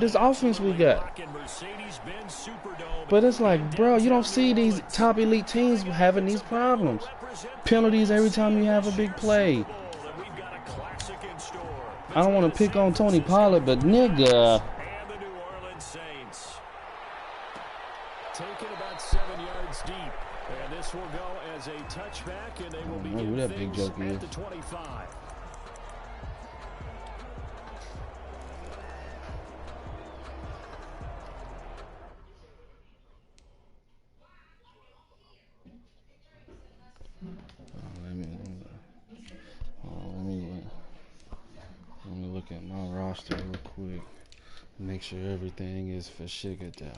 this offense we got. But it's like, bro, you don't see these top elite teams having these problems. Penalties every time you have a big play. I don't want to pick on Tony Pollard, but nigga. Taken about 7 yards deep. And this will go as a touchback, and they will begin that big joke at the 25. Let me look at my roster real quick. Make sure everything is for sugar down.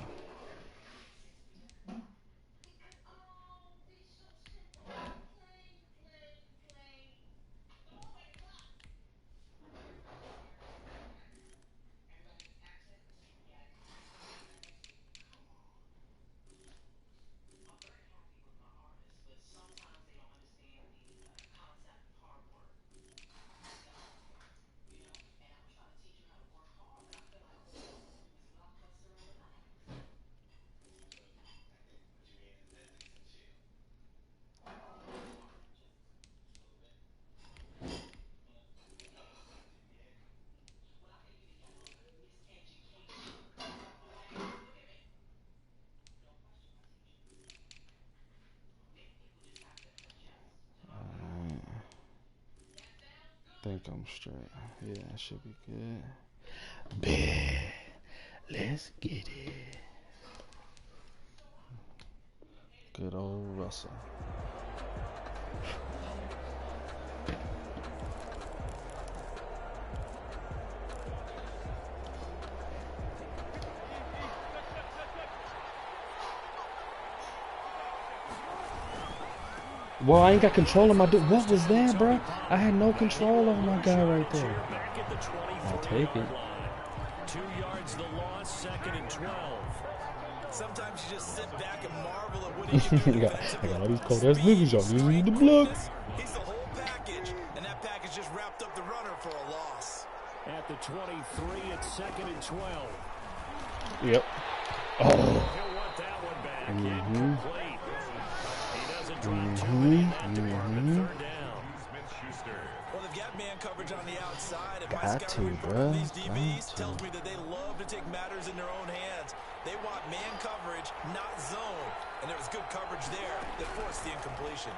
I think I'm straight. Yeah, I should be good. Bet. Let's get it. Good old Russell. Well, I ain't got control of my dude. What was that, bro? I had no control over my guy right there. I'll take it. 2 yards the loss, 2nd and 12. Sometimes you just sit back and marvel at what he can do. I got all these cold ass niggas, y'all. You need the block. He's the whole package, and that package just wrapped up the runner for a loss. At the 23, it's 2nd and 12. Yep. Oh. He'll want that one back. Incomplete. Drop 2 many on the third down. Well, they've got man coverage on the outside. Got to, bro. These DBs tells me that they love to take matters in their own hands. They want man coverage, not zone. And there was good coverage there that forced the incompletion.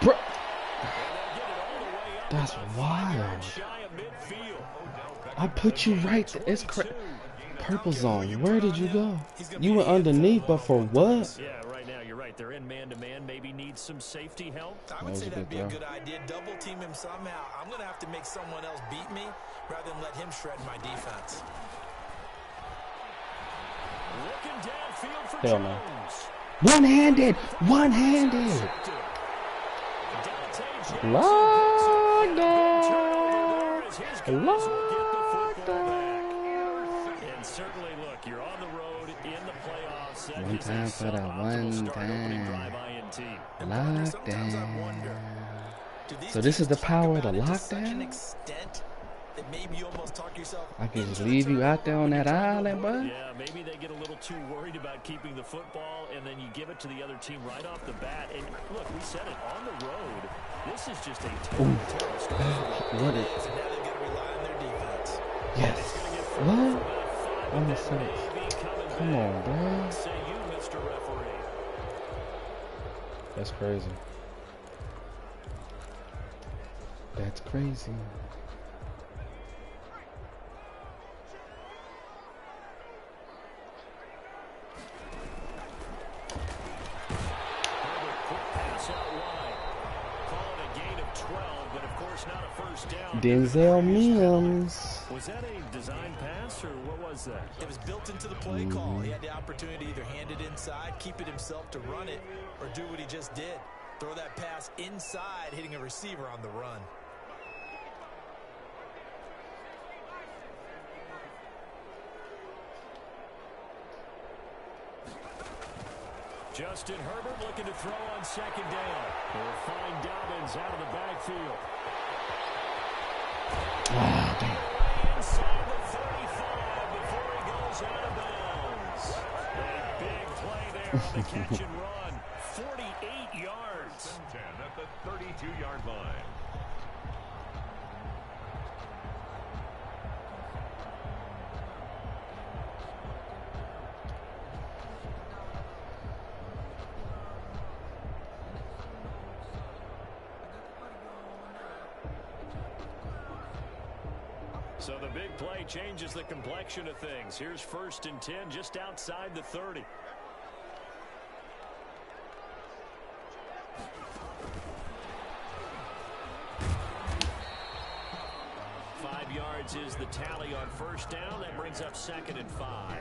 Bro. That's wild. I put you right there. It's crazy. Purple zone. Where did you go? You were underneath, but for what? Yeah, right now you're right. They're in man-to-man. Maybe needs some safety help. I would say that'd be a good idea. Double team him somehow. I'm going to have to make someone else beat me rather than let him shred my defense. Looking downfield for Hell no. Jones. One-handed. One-handed. Lockdown. Lockdown. Certainly, look, you're on the road in the playoffs. One time for that one time. Lockdown. So this is the power of the lockdown? I can just leave you out there on that island, bud. Yeah, maybe they get a little too worried about keeping the football, and then you give it to the other team right off the bat. And look, we said it, on the road, this is just a terrible start. What is? Yes. What? On the sense. Come on, bro. That's crazy. That's crazy. Denzel Mims. Was that a design pass, or what was that? It was built into the play call. He had the opportunity to either hand it inside, keep it himself to run it, or do what he just did. Throw that pass inside, hitting a receiver on the run. Justin Herbert looking to throw on 2nd down. They'll find Dobbins out of the backfield. Oh, damn. on the catch and run. 48 yards. 10 at the 32-yard line. So the big play changes the complexion of things. Here's 1st and 10 just outside the 30. Is the tally on 1st down. That brings up 2nd and 5.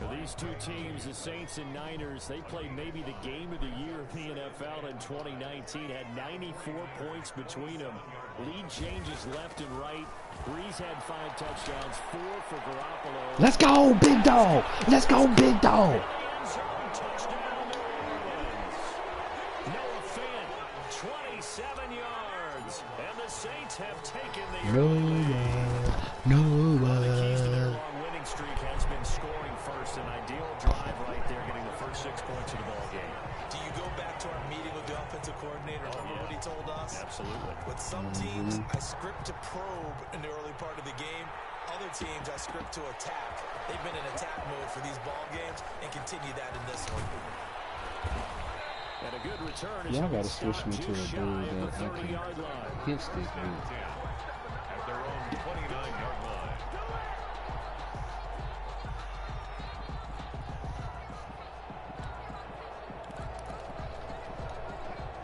For these two teams, the Saints and Niners, they played maybe the game of the year in the NFL in 2019. Had 94 points between them. Lead changes left and right. Breeze had 5 touchdowns, 4 for Garoppolo. Let's go, big dog. Let's go, big dog. Touchdown, New Orleans. Noah Fant, 27 yards. And the Saints have taken the One of the keys to their long winning streak has been scoring first. An ideal drive right there, getting the first 6 points of the ball game. Do you go back to our meeting with the offensive coordinator? Remember what he told us? Absolutely. With some teams, I script to probe in the early part of the game. Other teams, I script to attack. They've been in attack mode for these ball games and continue that in this one. And a good return. Y'all gotta switch me to a dude that hits this dude. At their own 29-yard line.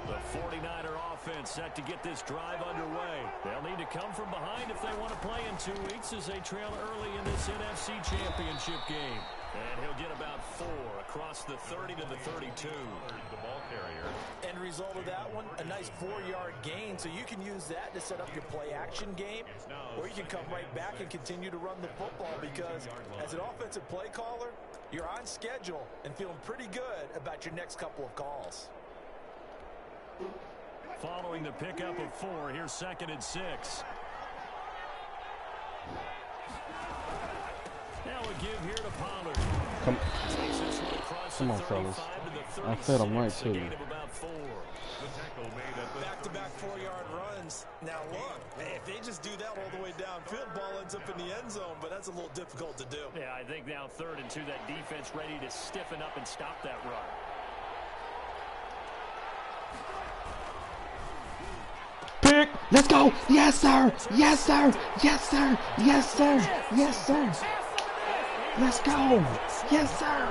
The 49er offense set to get this drive underway. They'll need to come from behind if they want to play in 2 weeks as they trail early in this NFC Championship game. And he'll get about 4 across the 30 to the 32. The ball carrier. End result of that one, a nice 4-yard gain. So you can use that to set up your play-action game, or you can come right back and continue to run the football because as an offensive play caller, you're on schedule and feeling pretty good about your next couple of calls. Following the pickup of 4, here's 2nd and 6. Now a give here to Pollard. Come on, fellas. I said I'm right, too. Back-to-back 4-yard runs. Now, look, if they just do that all the way downfield, ball ends up in the end zone, but that's a little difficult to do. Yeah, I think now 3rd and 2, that defense ready to stiffen up and stop that run. Pick. Let's go. Yes, sir. Yes, sir. Yes, sir. Yes, sir. Yes, sir. Let's go. Yes, sir.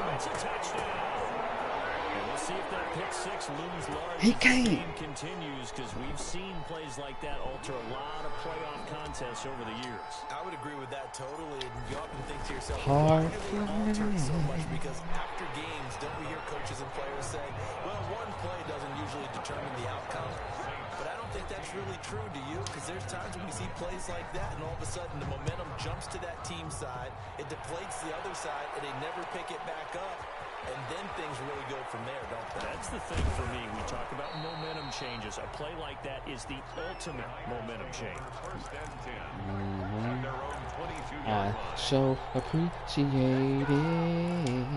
We'll see if that pick 6 looms large. He can't. The game continues because we've seen plays like that alter a lot of playoff contests over the years. I would agree with that totally. And you often think to yourself, hard why do they alter so much? Because after games, don't we hear coaches and players say, well, one play doesn't usually determine the outcome. But I don't think that's really true, do you? Because there's times when we see plays like that, and all of a sudden the momentum jumps to that team side, it deflates the other side, and they never pick it back up. And then things really go from there, don't they? That's the thing for me. We talk about momentum changes. A play like that is the ultimate momentum change. 1st and 10. At their own 22-yard I line. so appreciate it.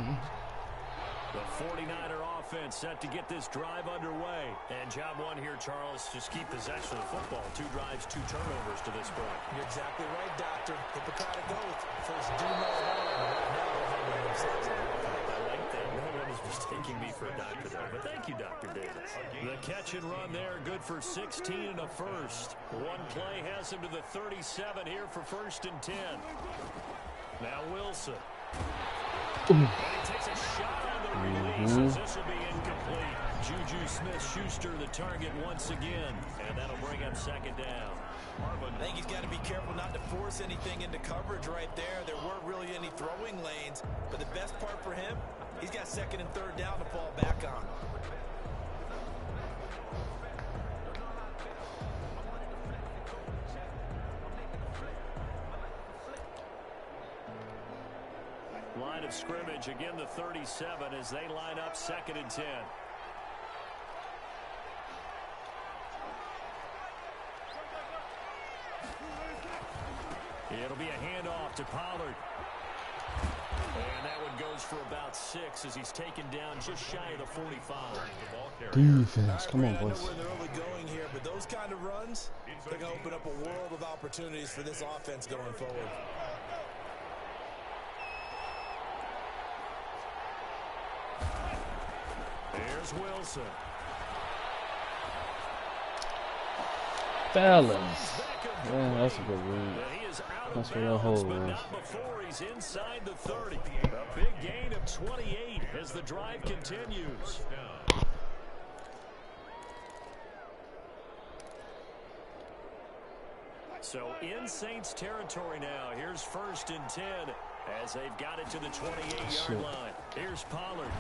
The 49er offense set to get this drive underway. And job one here, Charles, just keep possession of the football. 2 drives, 2 turnovers to this point. You're exactly right, Doctor. Hippocratic oath. First, do no harm. Right now, they're harming themselves. I like that. No one is mistaking me for a doctor, though. But thank you, Dr. Davis. The catch and run there, good for 16 and a first. One play has him to the 37 here for 1st and 10. Now Wilson. And he takes a shot on the release as this will be incomplete. Juju Smith-Schuster the target once again. And that'll bring up 2nd down. I think he's got to be careful not to force anything into coverage right there. There weren't really any throwing lanes. But the best part for him, he's got 2nd and 3rd down to fall back on. Line of scrimmage, again the 37 as they line up 2nd and 10. It'll be a handoff to Pollard. And that one goes for about 6 as he's taken down just shy of the 45. Defense, come on, I know boys. where they're only going here, but those kind of runs, they're going to open up a world of opportunities for this offense going forward. Here's Wilson. Fellas. Yeah, that's a good read. That's where the hole was. Before he's inside the 30. A big gain of 28 as the drive continues. So in Saints territory now. Here's 1st and 10 as they've got it to the 28-yard line. Here's Pollard.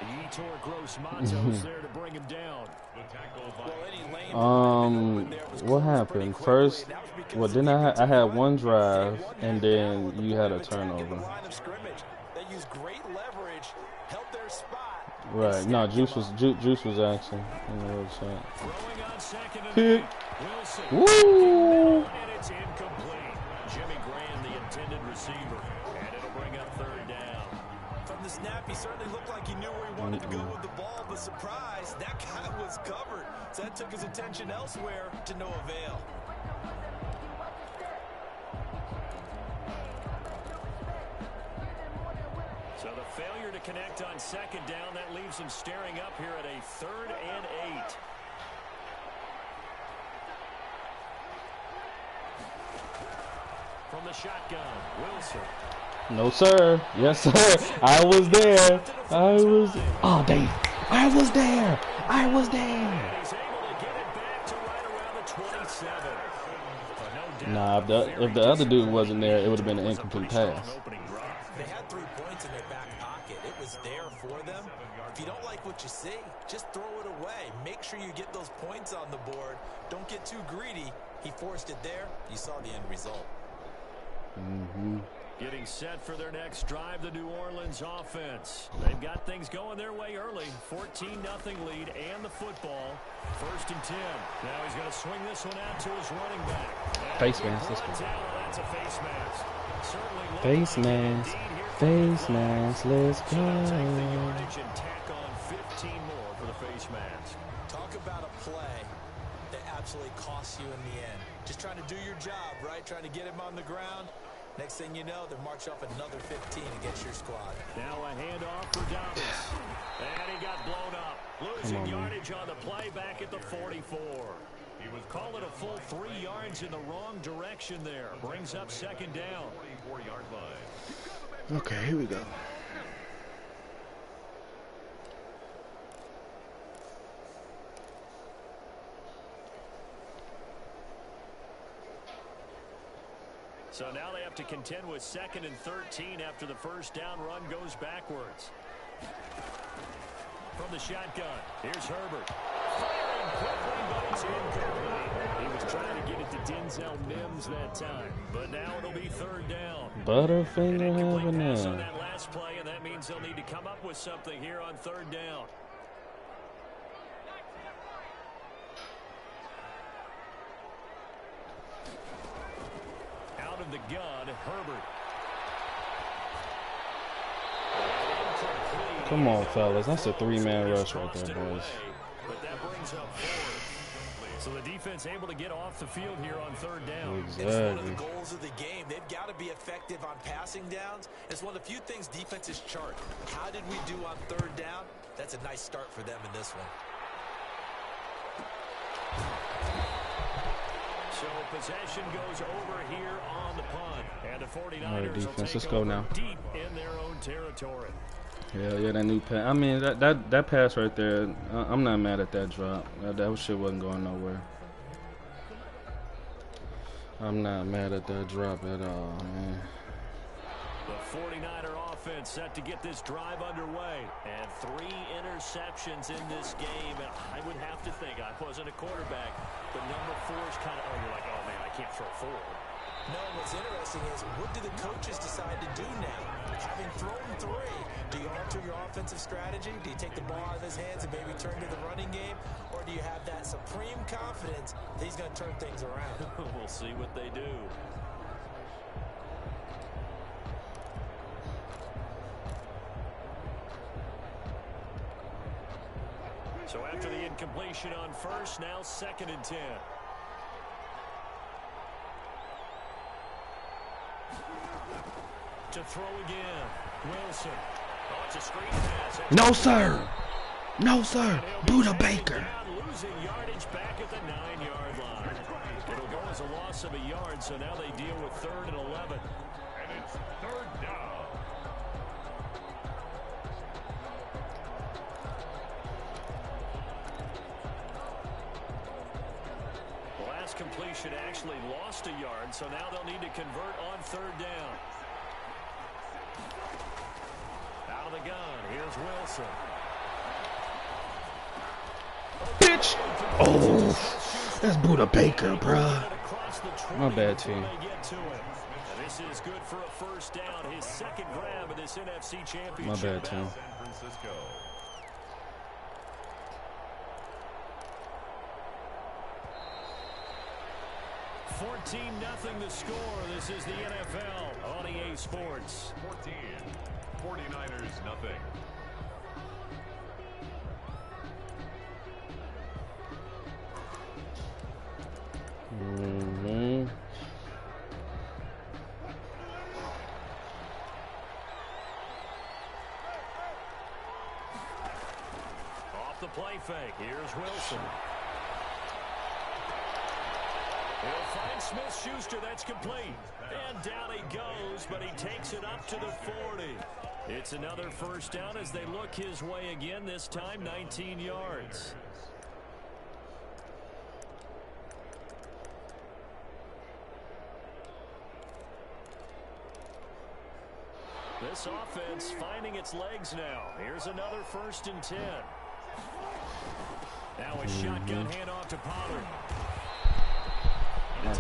Yetur Gross-Matos there to bring him down. What happened? First, well, then I had one drive, and then you had a turnover. Right. No, Juice was actually in the other side. Pick. Woo! And it's incomplete. Jimmy Graham, the intended receiver, and it'll bring up 3rd down. From the snap, he certainly looked like he knew where he wanted to go with the ball, but surprise, that guy was covered. So that took his attention elsewhere to no avail. So the failure to connect on 2nd down, that leaves him staring up here at a 3rd and 8. From the shotgun, Wilson. No, sir. Yes, sir. I was there. Oh, damn. I was there. And he's able to get it back to right around the 27. Nah, if the other dude wasn't there, it would have been an incomplete pass. They had 3 points in their back pocket. It was there for them. If you don't like what you see, just throw it away. Make sure you get those points on the board. Don't get too greedy. He forced it there. You saw the end result. Getting set for their next drive, the New Orleans offense. They've got things going their way early. 14-0 lead and the football. 1st and 10. Now he's going to swing this one out to his running back. Face mask. Let's go. That's a face mask. Face mask. Face mask. Let's go. And tack on 15 more for the face mask. Talk about a play that absolutely costs you in the end. Just trying to do your job, right? Trying to get him on the ground. Next thing you know, they're marching off another 15 against your squad. Now a handoff for Dobbins. And he got blown up. Losing yardage on the play back at the 44. He was calling a full 3 yards in the wrong direction there. Brings up 2nd down. 44-yard line. Okay, here we go. So now they have to contend with 2nd and 13 after the 1st down run goes backwards. From the shotgun, here's Herbert. Firing quickly, but it's incomplete. He was trying to get it to Denzel Mims that time, but now it'll be 3rd down. Butterfinger having pass on that. that last play, and that means they'll need to come up with something here on 3rd down. Out of the gun, Herbert. Come on, fellas. That's a 3-man rush right there, boys. But that brings up 4th. So the defense able to get off the field here on 3rd down. It's one of the goals of the game. They've got to be effective on passing downs. It's one of the few things defenses chart. How did we do on 3rd down? That's a nice start for them in this one. So possession goes over here on the punt. And the 49ers All right, defense, will take let's go now. deep in their own territory. Yeah, that new pass. I mean, that pass right there, I'm not mad at that drop. That shit wasn't going nowhere. I'm not mad at that drop at all, man. The 49er offense set to get this drive underway. And 3 interceptions in this game. And I would have to think, I wasn't a quarterback, but number 4 is kind of, you're like, oh, man, I can't throw 4. No, what's interesting is, what do the coaches decide to do now? Having thrown 3, do you alter your offensive strategy? Do you take the ball out of his hands and maybe turn to the running game? Or do you have that supreme confidence that he's going to turn things around? We'll see what they do. So after the incompletion on first, now 2nd and 10. To throw again. Wilson. Oh, it's a screen pass. No, sir. No, sir. Buddha Baker. Losing yardage back at the 9-yard line. It'll go as a loss of a yard, so now they deal with 3rd and 11. And it's 3rd down. The last completion actually lost a yard, so now they'll need to convert on 3rd down. Out of the gun, here's Wilson. Bitch. Oh, that's Buddha Baker, bruh. My bad, team. This is good for a 1st down. His 2nd grab of this NFC Championship. My bad, team. San Francisco. $14-0 the score. This is the NFL on EA Sports. 14. 49ers, nothing. Off the play fake. Here's Wilson. He'll find Smith-Schuster. That's complete. And down he goes, but he takes it up to the 40. It's another 1st down as they look his way again, this time 19 yards. This offense finding its legs now. Here's another 1st and 10. Now a shotgun handoff to Pollard.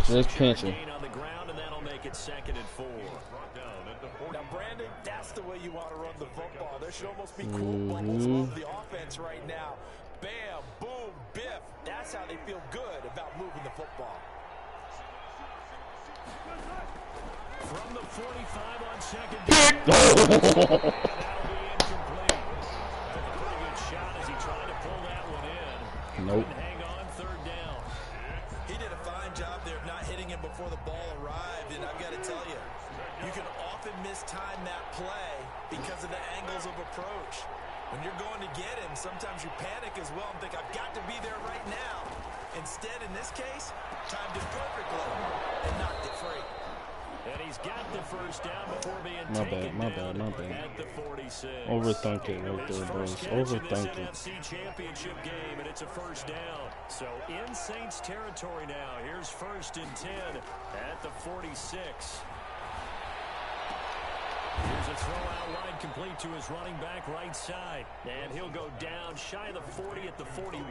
Just pinching. On the ground, and that'll make it 2nd and 4. Now, Brandon, that's the way you want to run the football. There should almost be cool bubbles of the offense right now. Bam, boom, biff. That's how they feel good about moving the football. From the 45 on 2nd down. That'll be incomplete. Took a pretty good shot as he tried to pull that one in. Nope. Couldn't hang on 3rd down. He did a fine job there of not hitting him before the ball arrived, and I've got to tell you, you can often mistime that play because of the angles of approach. When you're going to get him, sometimes you panic as well and think, I've got to be there right now. Instead, in this case, timed it perfectly and knocked it free. And he's got the 1st down before being taken down at the 46. Overthink it right there, boys. Overthink it. NFC Championship game, and it's a 1st down. So in Saints territory now. Here's 1st and 10 at the 46. Here's a throw out wide complete to his running back right side. And he'll go down shy of the 40 at the 41.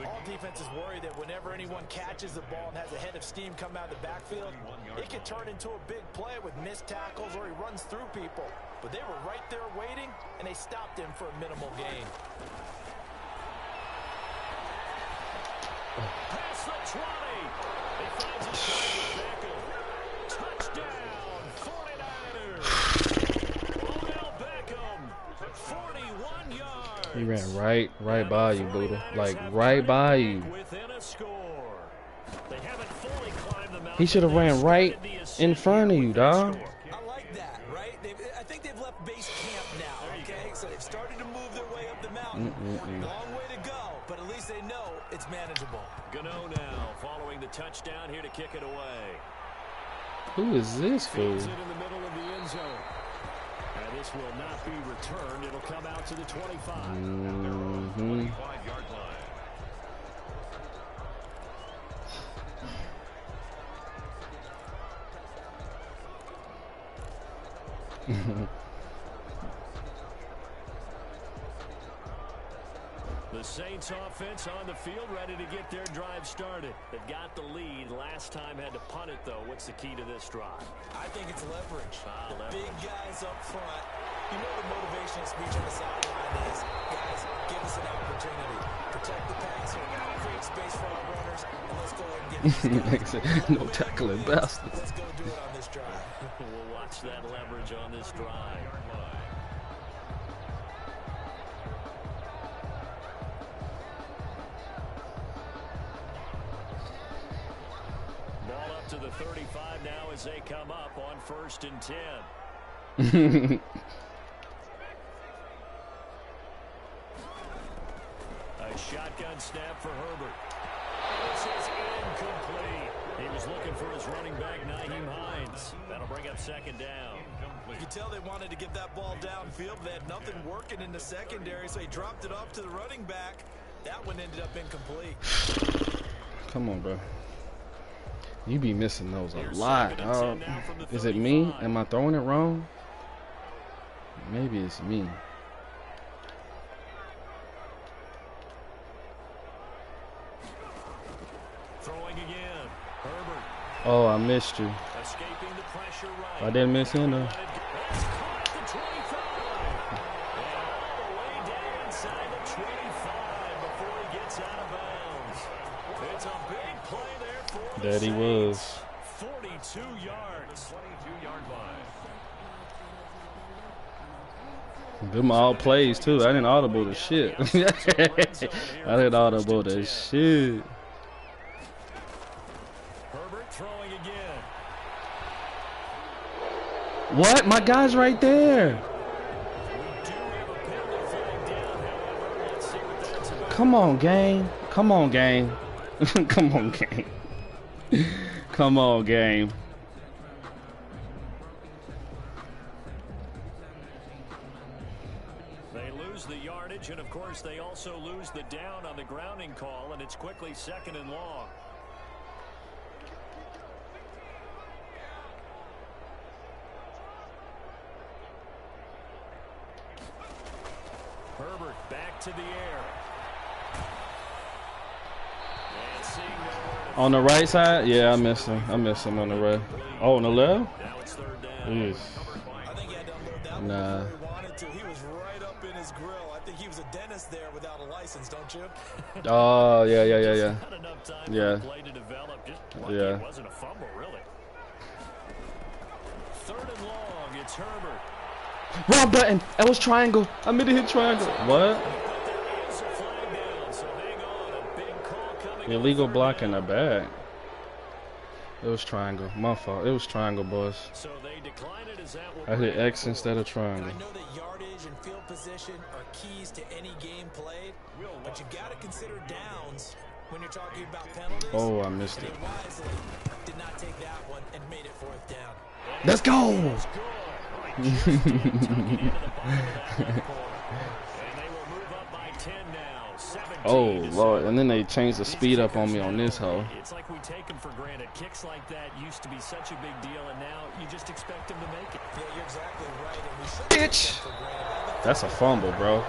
All defenses worry that whenever anyone catches the ball and has a head of steam come out of the backfield, it can turn into a big play with missed tackles or he runs through people. But they were right there waiting, and they stopped him for a minimal gain. Past the 20. He finds his target. Touchdown, 49ers. Odell Beckham, 41 yards. He ran right by you, Buddha. Like, right by you. Within a score. They haven't fully climbed the mountain. He should have ran right in front of you, dog. I like that, right? I think they've left base camp now, okay? So they've started to move their way up the mountain. Long way to go, but at least they know it's manageable. Gano now following the touchdown here to kick it away. Who is this fool? Feeds it in the middle of the end zone. And this will not be returned. It'll come out to the 25. 25-yard line. The Saints offense on the field ready to get their drive started. They've got the lead. Last time had to punt it, though. What's the key to this drive? I think it's leverage. Big guys up front. You know the motivational speech on the sideline is, guys, give us an opportunity. Protect the passer, create space for our runners, and let's go ahead and get this. No tackling bastards. Let's go do it on this drive. We'll watch that leverage on this drive. to the 35 now as they come up on 1st and 10. A shotgun snap for Herbert. This is incomplete. He was looking for his running back, Nyheim Hines. That'll bring up 2nd down. You can tell they wanted to get that ball downfield. They had nothing working in the secondary, so he dropped it off to the running back. That one ended up incomplete. Come on, bro. You be missing those a lot, dog. Is it me? Am I throwing it wrong? Maybe it's me. Throwing again. Herbert. Oh, I missed you. Escaping the pressure right. I didn't miss him, though. That he was. 42 yards. 22-yard line. Them all plays too. I didn't audible the shit. I didn't audible the shit. Herbert throwing again. What? My guy's right there. Come on, gang. Come on, gang. Come on, gang. Come on, game. They lose the yardage, and of course they also lose the down on the grounding call, and it's quickly 2nd and long. Herbert back to the air. On the right side? Yeah, I miss him. I miss him on the right. Oh, on the left? Now it's 3rd down. Yes. I think he had to unload that Nah. one he wanted to. He was right up in his grill. I think he was a dentist there without a license, don't you? Oh, yeah. Not enough time Yeah. for the play to develop. Just lucky Yeah. it wasn't a fumble, really. 3rd and long. It's Herbert. Wrong button. That was triangle. I meant to hit triangle. What? Illegal block in the back. It was triangle. My fault. It was triangle, boys. So they decline it. Is that what I hit X instead of I triangle. know that yardage and field position are keys to any game played, but you got to consider downs when you're talking about penalties. Oh, I missed And it. he wisely did not take that one and made it 4th down. Let's go. Oh, Lord. And then they changed the speed up on me on this hoe. It's like we take them for granted. Kicks like that used to be such a big deal, and now you just expect them to make it. Yeah, you're exactly right. And we should Bitch. That's a fumble, bro.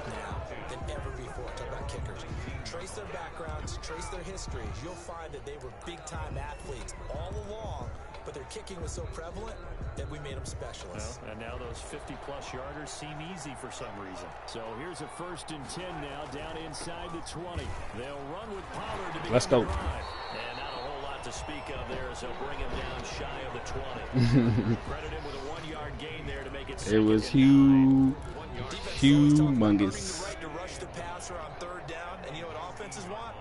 now than ever before. Talk about kickers. Trace their backgrounds, trace their histories. You'll find that they were big-time athletes all along, but their kicking was so prevalent that we made them specialists. Well, and now those 50-plus yarders seem easy for some reason. So here's a 1st and 10 now, down inside the 20. They'll run with Pollard to begin Let's go. the drive. And not a whole lot to speak of there as they'll bring him down shy of the 20. Credit him with a 1-yard gain there to make it. It was humongous. Earning the right to rush the passer on 3rd down, and you know what offenses want?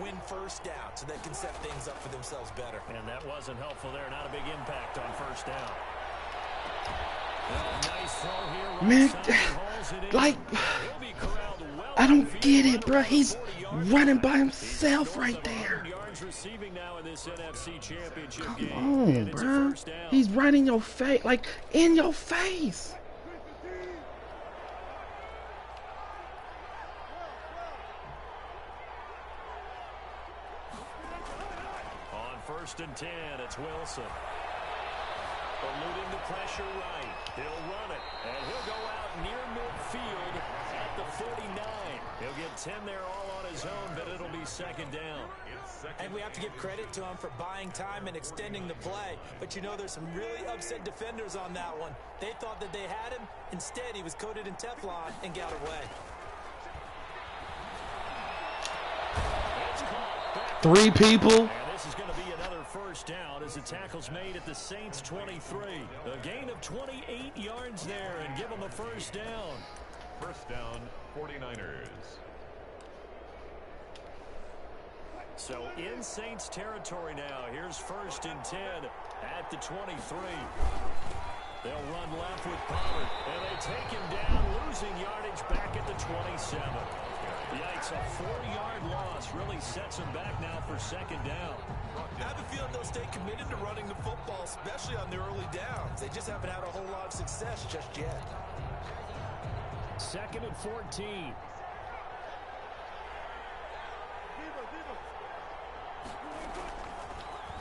Win 1st down so they can set things up for themselves better. And that wasn't helpful there. Not a big impact on 1st down. Well, nice throw here. Man, like, I don't get it, bro. He's running by himself right there. Come on, bro. He's right in your face, like, in your face. On 1st and 10, it's Wilson. Eluding the pressure right. He'll run it, and he'll go out near midfield at the 49. He'll get 10 there all on his own, but it'll be 2nd down. And we have to give credit to him for buying time and extending the play. But you know, there's some really upset defenders on that one. They thought that they had him. Instead, he was coated in Teflon and got away. 3 people. And this is going to be another 1st down as the tackle's made at the Saints 23. A gain of 28 yards there and give them a 1st down. 1st down, 49ers. So in Saints territory now. Here's 1st and 10 at the 23. They'll run left with Pollard, and they take him down, losing yardage back at the 27. Yikes, a 4-yard loss really sets them back now for 2nd down. I have a feeling they'll stay committed to running the football, especially on the early downs. They just haven't had a whole lot of success just yet. 2nd and 14.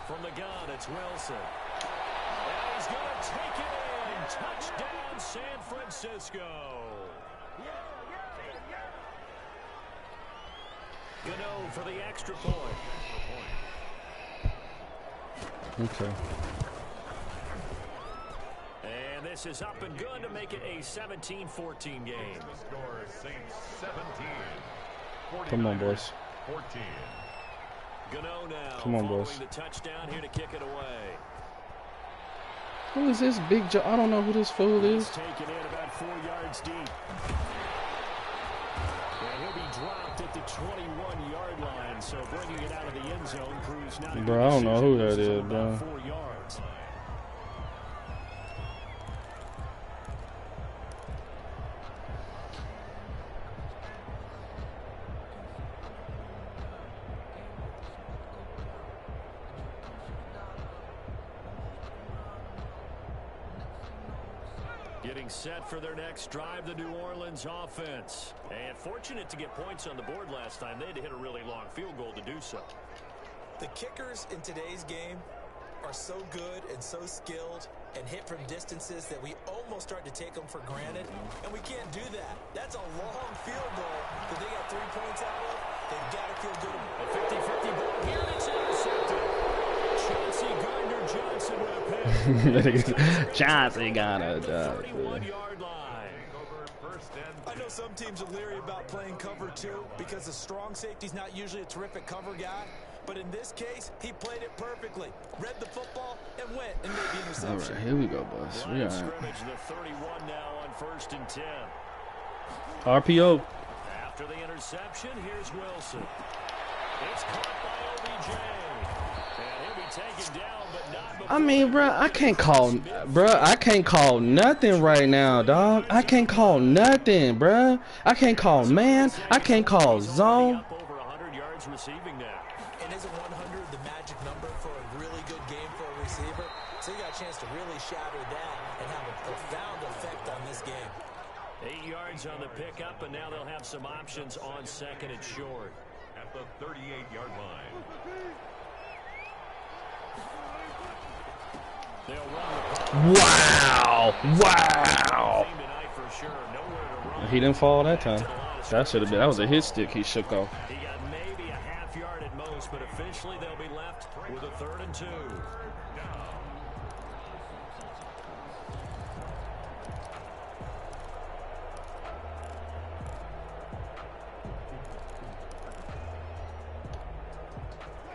From the gun, it's Wilson. And he's going to take it in. Touchdown, San Francisco. Gano for the extra point. Okay. And this is up and good to make it a 17-14 game. Score Saints 17. Come on, boys. 14. Gano now. Come on, boys. The touchdown here to kick it away. Who is this big Joe? I don't know who this fool is. He's taken in about 4 yards deep. And he'll be dropped at the 21-yard line. So bringing it out of the end zone proves not a Bro, I don't know who that is, bro. 4 yards. Getting set for their next drive, the New Orleans offense. And fortunate to get points on the board last time. They had to hit a really long field goal to do so. The kickers in today's game are so good and so skilled and hit from distances that we almost start to take them for granted. And we can't do that. That's a long field goal that they got 3 points out of. They've got to feel good about it. A 50-50 ball here, and it's intercepted. Chauncey Gardner-Johnson with a pick. Chauncey got a 31-yard line. I know some teams are leery about playing cover 2 because the strong safety's not usually a terrific cover guy. But in this case, he played it perfectly. Read the football and went and made the interception. All right, here we go, boys. We all right. Scrimmage, the 31 now on 1st and 10. RPO. After the interception, here's Wilson. It's caught by OBJ. And he'll be taken down, but not before. I mean, bro, I can't call nothing right now, dog. I can't call nothing, bro. I can't call man. I can't call zone. Over 100 yards receiving now. And isn't 100 the magic number for a really good game for a receiver? So you got a chance to really shatter that and have a profound effect on this game. 8 yards on the pickup, and now they'll have some options on 2nd and short. At the 38-yard line. Wow. Wow. He didn't fall that time. That should have been. That was a hit stick he shook off. He got maybe a half yard at most, but officially they'll be left with a 3rd and 2.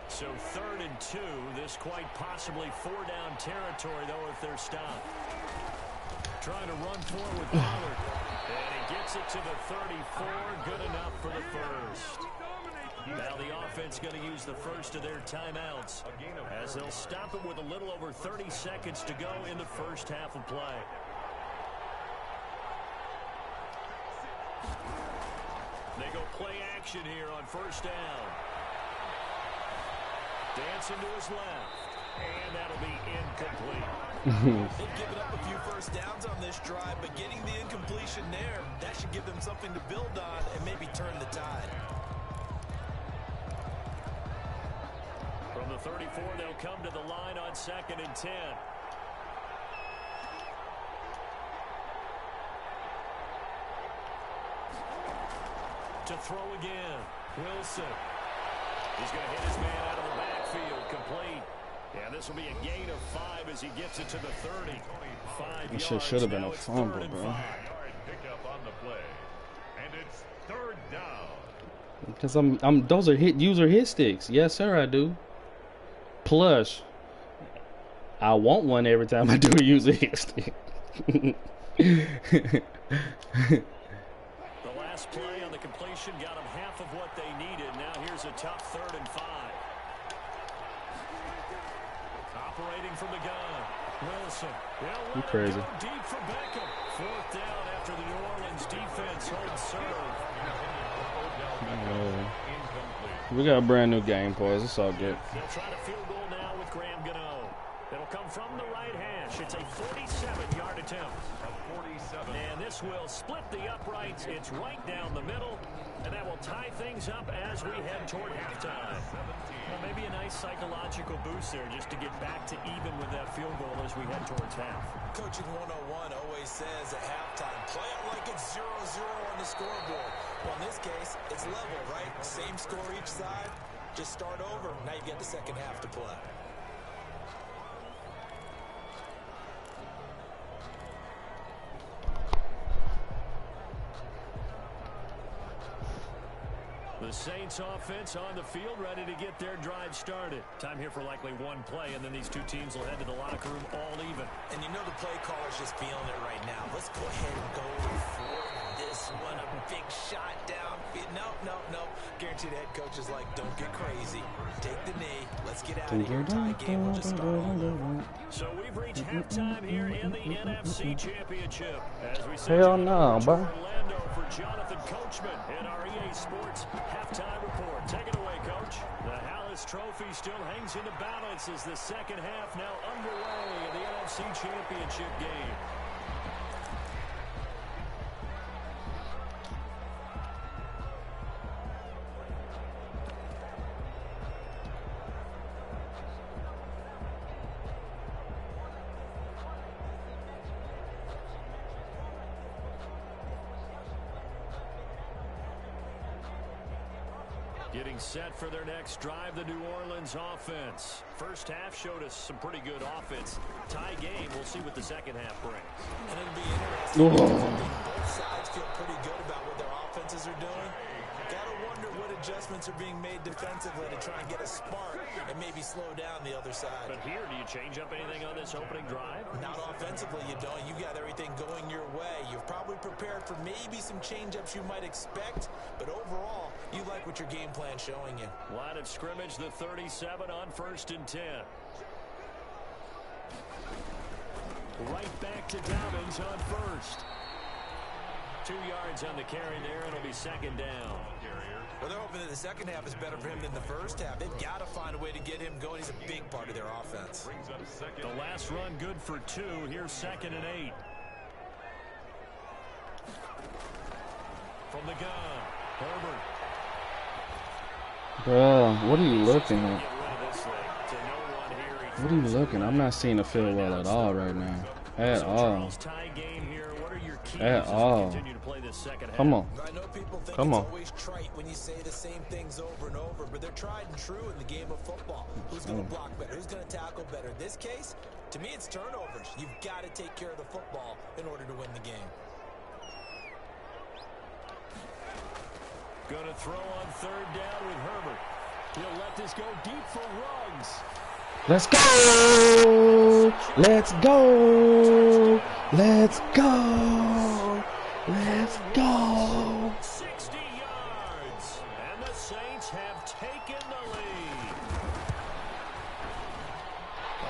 So 3rd and 2. This quite possibly 4-down territory, though, if they're stopped. Trying to run forward with Pollard. And he gets it to the 34. Good enough for the first. Now the offense going to use the first of their timeouts as they'll stop it with a little over 30 seconds to go in the first half of play. They go play action here on 1st down. Dancing to his left. And that'll be incomplete. They've given up a few first downs on this drive, but getting the incompletion there, that should give them something to build on and maybe turn the tide. From the 34, they'll come to the line on 2nd and 10. To throw again. Wilson. He's going to hit his man out of the backfield. Complete. And this will be a gain of 5 as he gets it to the 30. 5 This yards. should have been Now a it's fumble, 3rd and bro. 5. Pickup on the play. And it's 3rd down. Because those are user hit sticks. Yes, sir, I do. Plus, I want one every time I do a user hit stick. The last play on the completion got them half of what they needed. Now here's a tough 3rd and 5. operating from the gun. Wilson. You crazy. Deep for Beckham. Fourth down after the New Orleans defense holds serve. We got a brand new game, boys. It's all good. They'll try to field goal now with Graham Gano. It'll come from the right hash. It's a 47-yard attempt. And this will split the uprights. It's right down the middle. And that will tie things up as we head toward halftime. Well, maybe a nice psychological boost there just to get back to even with that field goal as we head towards half. Coaching 101 always says at halftime, play it like it's 0-0 on the scoreboard. Well, in this case, it's level, right? Same score each side. Just start over. Now you get the second half to play. The Saints offense on the field, ready to get their drive started. Time here for likely one play, and then these two teams will head to the locker room all even. And you know the play caller's just feeling it right now. Let's go ahead and go for this one. A big shot down. No. Guaranteed the head coach is like, don't get crazy. Take the knee. Let's get out of here. Tie game. We'll just start all over. So we've reached halftime here in the NFC Championship. As we Hell no, bro. Orlando for Jonathan Coachman in our EA Sports halftime report. Take it away, Coach. The Hallis Trophy still hangs in the balance as the second half now underway in the NFC Championship game. Getting set for their next drive, the New Orleans offense. First half showed us some pretty good offense. Tie game, we'll see what the second half brings. And it'll be interesting. Both sides feel pretty good about what their offenses are doing. Gotta wonder what adjustments are being made defensively to try and get a spark and maybe slow down the other side. But here, do you change up anything on this opening drive? Not offensively, you don't. You got everything going your way. You've probably prepared for maybe some change-ups you might expect, but overall, you like what your game plan's showing you. Line of scrimmage, the 37 on 1st and 10. Right back to Dobbins on 1st. 2 yards on the carry there, and it'll be second down. Well, they're hoping that the second half is better for him than the first half. They've got to find a way to get him going. He's a big part of their offense. The last run good for 2. Here's 2nd and 8. From the gun, Herbert. Bro, what are you looking at? What are you looking? I'm not seeing the field well at all right now. At all. At all. Come on. I know people think Come it's on. always trite when you say the same things over and over, but they're tried and true in the game of football. Who's going to block better? Who's going to tackle better? In this case, to me, it's turnovers. You've got to take care of the football in order to win the game. Going to throw on 3rd down with Herbert. He'll let this go deep for Ruggs. Let's go! Let's go! Let's go! Let's go! 60 yards, and the Saints have taken the lead.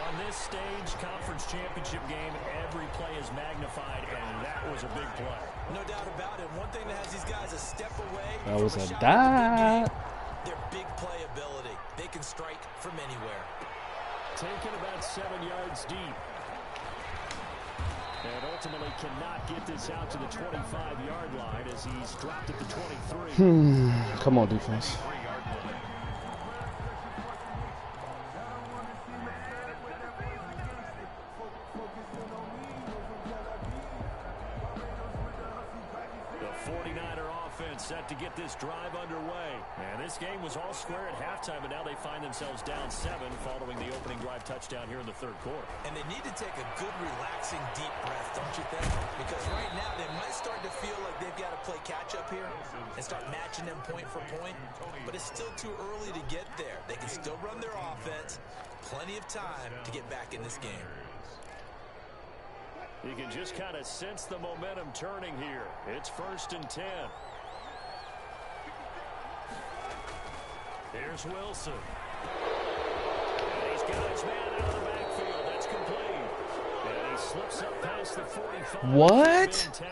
On this stage, conference championship game, every play is magnified, and that was a big play. No doubt about it. One thing that has these guys a step away. That was a shot dot. Their big playability. They can strike from anywhere. Taken about 7 yards deep. And ultimately cannot get this out to the 25-yard line as he's dropped at the 23. Come on, defense. The 49er offense set to get this drive underway. And this game was all square at halftime, but now they find themselves down 7 following the opening drive touchdown here in the 3rd quarter. And they need to take a good, relaxing, deep breath, don't you think? Because right now they might start to feel like they've got to play catch-up here and start matching them point for point. But it's still too early to get there. They can still run their offense. Plenty of time to get back in this game. You can just kind of sense the momentum turning here. It's 1st and 10. Here's Wilson. And he's got his man out of the backfield. across the 45. What?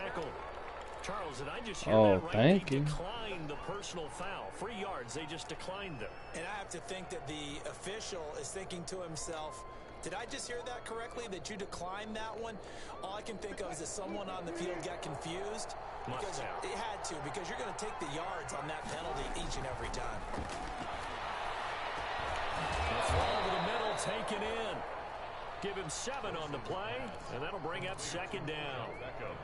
Charles, and I just hear Oh, that right? thank They you. declined the personal foul. 3 yards, they just declined them. And I have to think that the official is thinking to himself, did I just hear that correctly, that you declined that one? All I can think of is that someone on the field got confused. Because it had to, because you're going to take the yards on that penalty each and every time. The throw over the middle, taken in. Give him 7 on the play, and that'll bring up 2nd down.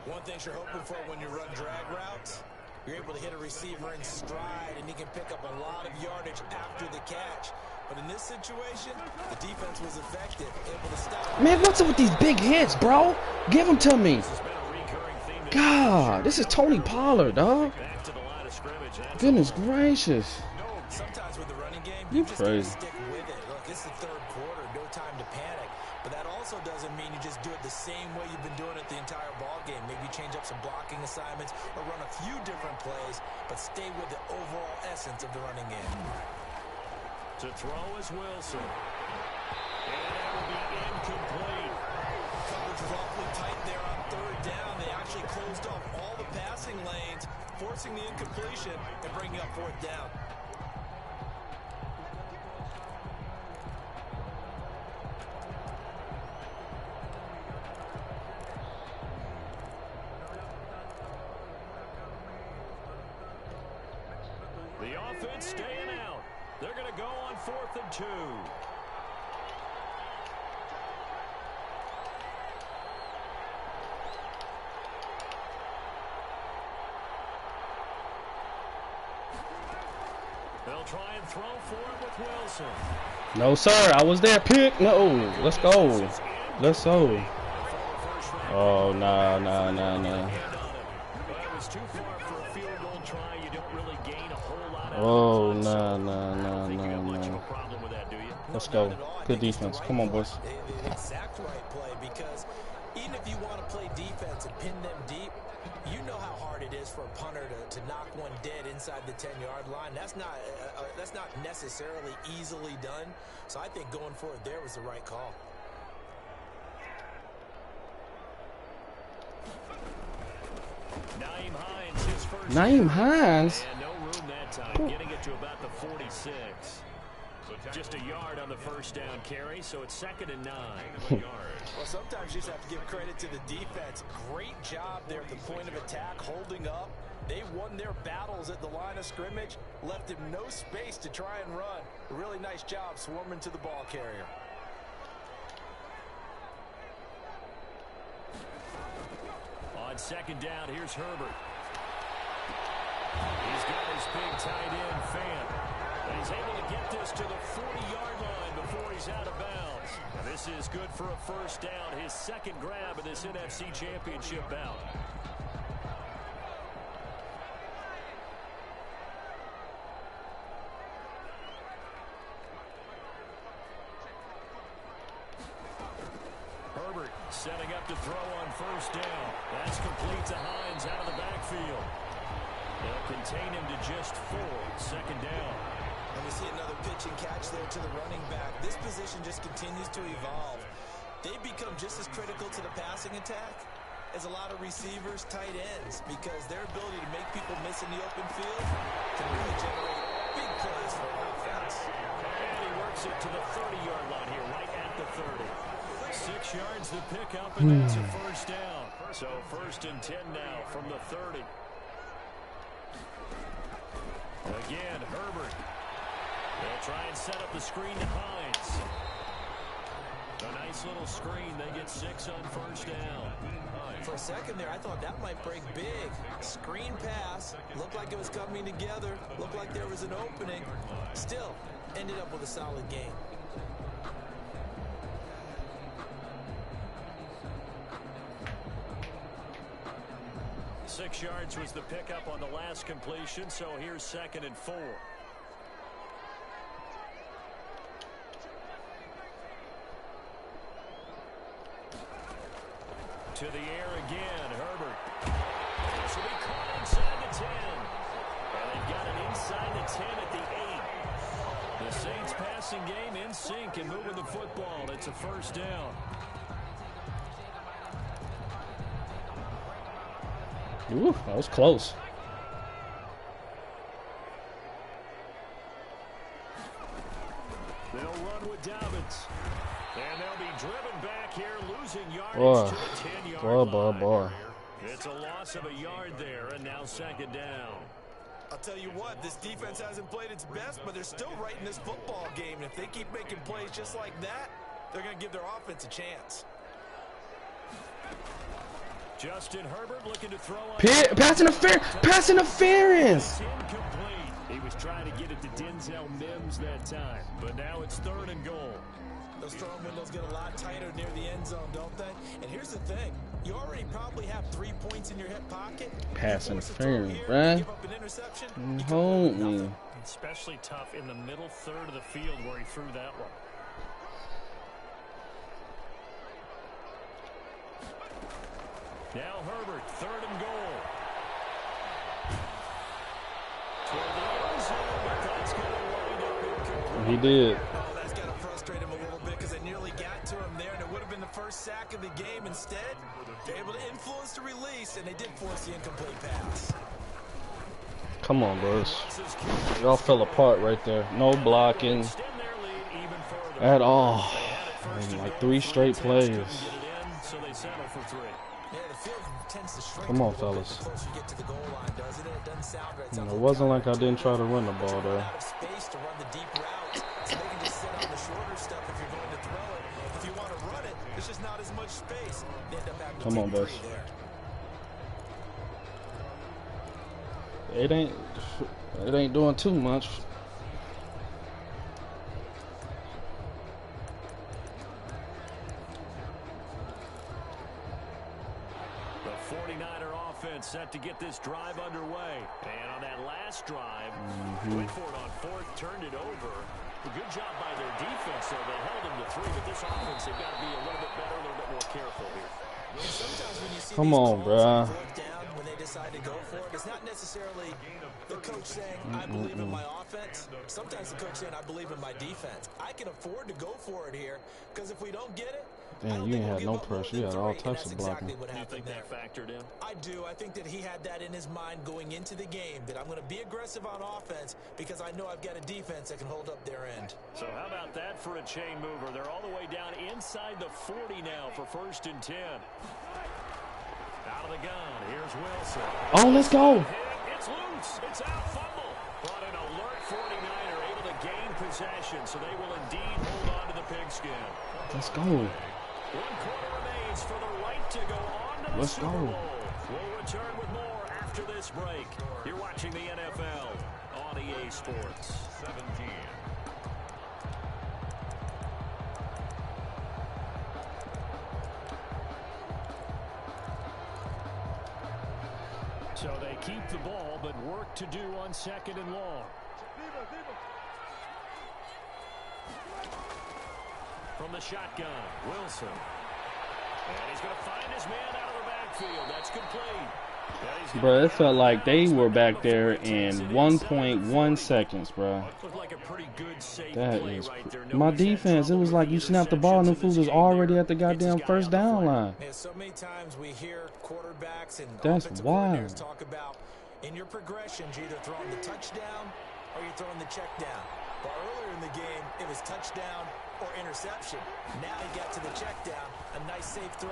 One thing you're hoping for when you run drag routes, you're able to hit a receiver in stride, and he can pick up a lot of yardage after the catch. But in this situation, the defense was effective, able to stop. Man, what's up with these big hits, bro? Give them to me. God, this is Tony Pollard, dog. Goodness gracious. Sometimes with the running game, You just gotta crazy. stick with it. Look, it's the 3rd quarter, no time to panic. But that also doesn't mean you just do it the same way you've been doing it the entire ball game. Maybe change up some blocking assignments or run a few different plays, but stay with the overall essence of the running game. To throw is Wilson. And that will be incomplete. Coverage was awfully tight there on 3rd down. They actually closed off all the passing lanes, forcing the incompletion and bringing up 4th down. The offense staying out. They're going to go on 4th and 2. They'll try and throw for it with Wilson. No, sir. I was there. Pick. No. Let's go. Let's go. Oh, no. It was too far for a field goal try. You don't really gain a whole lot out Oh, of it. no. Problem with that, do you? Let's go. Good defense. Come on, boys. The exact right play, because even if you want to play defense and pin them deep, you know how hard it is for a punter to knock one dead inside the 10-yard line. That's not necessarily easily done. So I think going for it there was the right call. Naeem Hines, his first. Naeem Hines? And no room that time, getting it to about the 46. Just a yard on the 1st down carry, so it's 2nd and 9. Well, sometimes you just have to give credit to the defense. Great job there at the point of attack, holding up. They won their battles at the line of scrimmage, left him no space to try and run. A really nice job swarming to the ball carrier. On 2nd down, here's Herbert. He's got his big tight end, Fan. And he's able to get this to the 40-yard line before he's out of bounds. And this is good for a 1st down, his 2nd grab of this NFC Championship bout. Herbert setting up to throw on 1st down. That's complete to Hines out of the backfield. They'll contain him to just 4. 2nd down. And we see another pitch and catch there to the running back. This position just continues to evolve. They become just as critical to the passing attack as a lot of receivers, tight ends, because their ability to make people miss in the open field can really generate big plays for an offense. And he works it to the 30-yard line here, right at the 30. 6 yards the pickup, and that's a 1st down. So 1st and 10 now from the 30. Again, Herbert. They'll try and set up the screen to Hines. A nice little screen. They get 6 on 1st down. For a second there, I thought that might break big. Screen pass. Looked like it was coming together. Looked like there was an opening. Still, ended up with a solid game. Six yards was the pickup on the last completion, so here's 2nd and 4. To the air again, Herbert. This will be caught inside the 10. And they've got it inside the 10 at the 8. The Saints passing game in sync and moving the football. It's a 1st down. Ooh, that was close. They'll run with Dobbins. And they'll be driven back here, losing yardage to the 10-yard line. Boy. It's a loss of a yard there, and now second down. I'll tell you what, this defense hasn't played its best, but they're still right in this football game. And if they keep making plays just like that, they're going to give their offense a chance. Justin Herbert looking to throw on Pass interference! Pass interference! Incomplete. He was trying to get it to Denzel Mims that time, but now it's 3rd and goal. Those throwing windows get a lot tighter near the end zone, don't they? And here's the thing. You already probably have 3 points in your hip pocket. Pass interference, bruh. Give up an interception. Hold me. Especially tough in the middle third of the field where he threw that one. Now Herbert, 3rd and goal. Toward the end zone, but that's going to wind up incomplete. He did. Oh, that's got to frustrate him a little bit because they nearly got to him there, and it would have been the first sack of the game. Instead, they're able to influence the release, and they did force the incomplete pass. Come on, boys. Y'all fell apart right there. No blocking at all. Like 3 straight plays. Come on, fellas. It wasn't like I didn't try to run the ball there. Come on, boys. It ain't doing too much. The 49er offense set to get this drive underway. And on that last drive, went for it on 4th, turned it over. A good job by their defense, though. They held them to 3, but this offense, they've got to be a little bit better, a little bit more careful here. Sometimes when you see Come on, bruh. When they decide to go for it, it's not necessarily the coach saying, I believe in my offense. Sometimes the coach saying, I believe in my defense. I can afford to go for it here because if we don't get it, Damn, you ain't had no pressure. You had all types of blocking. Do you think that factored in? I do. I think that he had that in his mind going into the game, that I'm going to be aggressive on offense because I know I've got a defense that can hold up their end. So how about that for a chain mover? They're all the way down inside the 40 now for 1st and 10. Out of the gun. Here's Wilson. Oh, let's go. It's loose. It's out. Fumble. But an alert 49er able to gain possession, so they will indeed hold on to the pigskin. Let's go. 1 quarter remains for the right to go on to the Super Bowl. We'll return with more after this break. You're watching the NFL on EA Sports. 17. So they keep the ball, but work to do on 2nd and long. From the shotgun, Wilson. And he's going to find his man out of the backfield. That's complete. Bro, it felt like they were back there in 1.1 seconds, bro. That is my defense. It was like you snapped the ball and the fools was already at the goddamn 1st down line. So many times we hear quarterbacks and that's wild. Talk about in your progressions, you're either throwing the touchdown or you're throwing the check down. But earlier in the game, it was touchdown or interception. Now he got to the check down. A nice safe throw.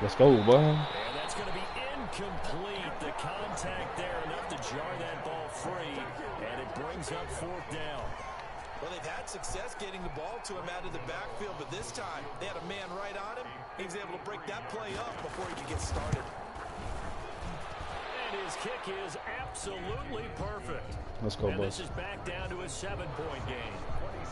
Let's go, boy. And that's going to be incomplete. The contact there enough to jar that ball free. And it brings up 4th down. Well, they've had success getting the ball to him out of the backfield, but this time they had a man right on him. He was able to break that play up before he could get started. And his kick is absolutely perfect. Let's go, This boys. is back down to a 7-point game.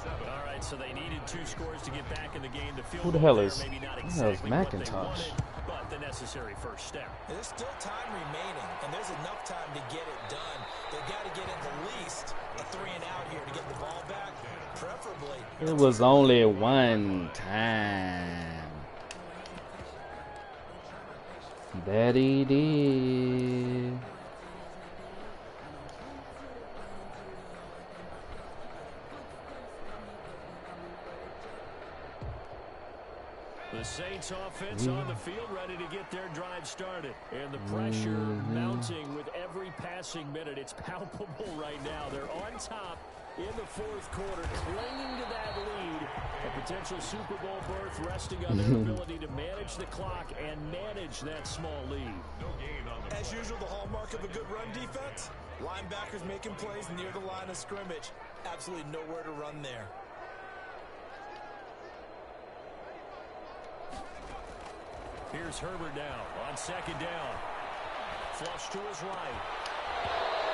All right, so they needed 2 scores to get back in the game. The field Who the hell there, is? maybe not Who the hell is exactly what they McIntosh? wanted, but the necessary first step. There's still time remaining, and there's enough time to get it done. They've got to get at least a 3-and-out here to get the ball back, preferably. It was only 1 time that he did. The Saints offense on the field ready to get their drive started. And the pressure mounting with every passing minute. It's palpable right now. They're on top in the fourth quarter, clinging to that lead. A potential Super Bowl berth resting on their ability to manage the clock and manage that small lead. As usual, the hallmark of a good run defense, linebackers making plays near the line of scrimmage. Absolutely nowhere to run there. Here's Herbert now on second down. Flush to his right.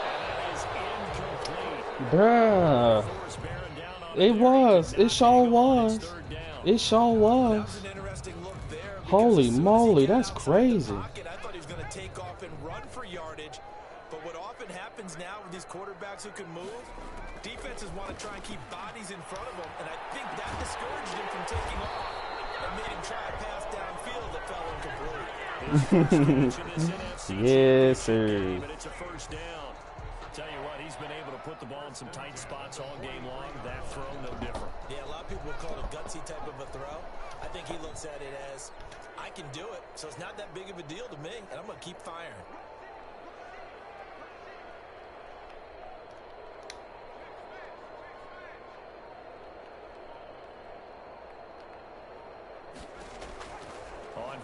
And that is incomplete. Bruh. It was. It sure was. It sure was. Holy moly, that's crazy. I thought he was going to take off and run for yardage. But what often happens now with these quarterbacks who can move, defenses want to try and keep bodies in front of them. And I think that discouraged him from taking off. And made him try a pass downfield that fell incomplete. Yes, sir. It's a first down. Tell you what, he's been able to put the ball in some tight spots all game long. That throw, no different. Yeah, a lot of people would call it a gutsy type of a throw. I think he looks at it as, I can do it, so it's not that big of a deal to me, and I'm going to keep firing.